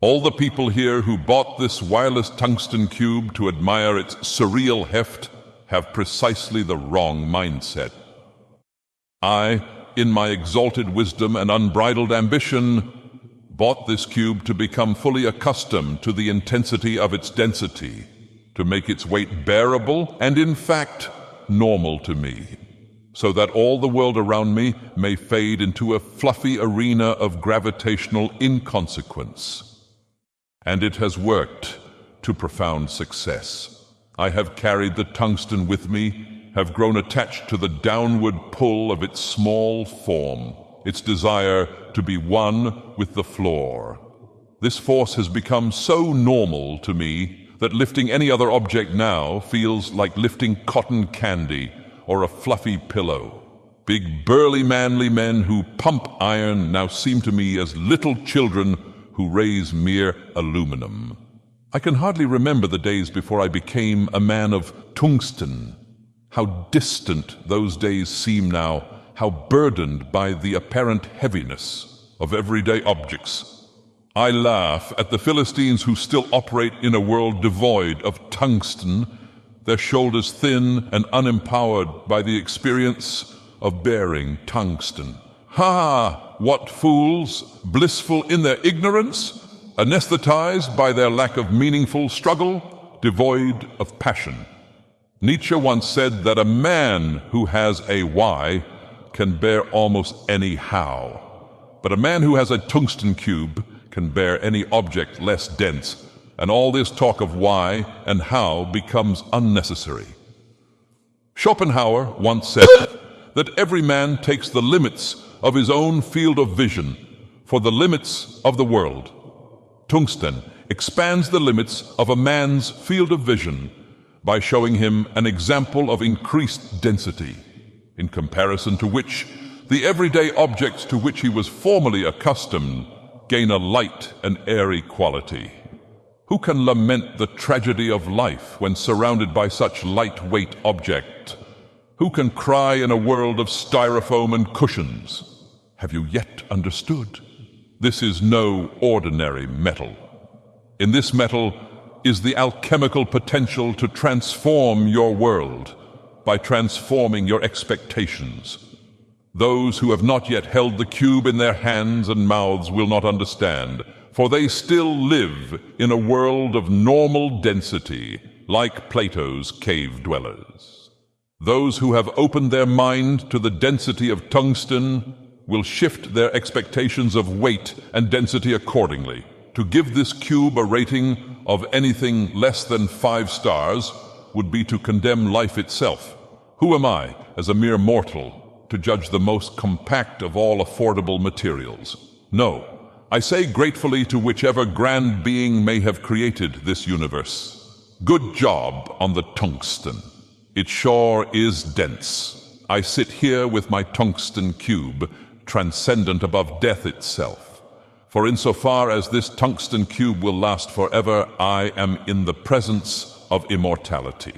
All the people here who bought this wireless tungsten cube to admire its surreal heft have precisely the wrong mindset. I, in my exalted wisdom and unbridled ambition, bought this cube to become fully accustomed to the intensity of its density, to make its weight bearable and, in fact, normal to me, so that all the world around me may fade into a fluffy arena of gravitational inconsequence. And it has worked to profound success. I have carried the tungsten with me, have grown attached to the downward pull of its small form, its desire to be one with the floor. This force has become so normal to me that lifting any other object now feels like lifting cotton candy or a fluffy pillow. Big, burly, manly men who pump iron now seem to me as little children who raise mere aluminum. I can hardly remember the days before I became a man of tungsten. How distant those days seem now, how burdened by the apparent heaviness of everyday objects. I laugh at the Philistines who still operate in a world devoid of tungsten, their shoulders thin and unempowered by the experience of bearing tungsten. Ha! What fools, blissful in their ignorance, anesthetized by their lack of meaningful struggle, devoid of passion. Nietzsche once said that a man who has a why can bear almost any how, but a man who has a tungsten cube can bear any object less dense, and all this talk of why and how becomes unnecessary. Schopenhauer once said that every man takes the limits of his own field of vision for the limits of the world. Tungsten expands the limits of a man's field of vision by showing him an example of increased density, in comparison to which the everyday objects to which he was formerly accustomed gain a light and airy quality. Who can lament the tragedy of life when surrounded by such lightweight objects? Who can cry in a world of styrofoam and cushions? Have you yet understood? This is no ordinary metal. In this metal is the alchemical potential to transform your world by transforming your expectations. Those who have not yet held the cube in their hands and mouths will not understand, for they still live in a world of normal density, like Plato's cave dwellers. Those who have opened their mind to the density of tungsten will shift their expectations of weight and density accordingly. To give this cube a rating of anything less than 5 stars would be to condemn life itself. Who am I, as a mere mortal, to judge the most compact of all affordable materials? No, I say gratefully to whichever grand being may have created this universe. Good job on the tungsten. It sure is dense. I sit here with my tungsten cube, transcendent above death itself. For insofar as this tungsten cube will last forever, I am in the presence of immortality.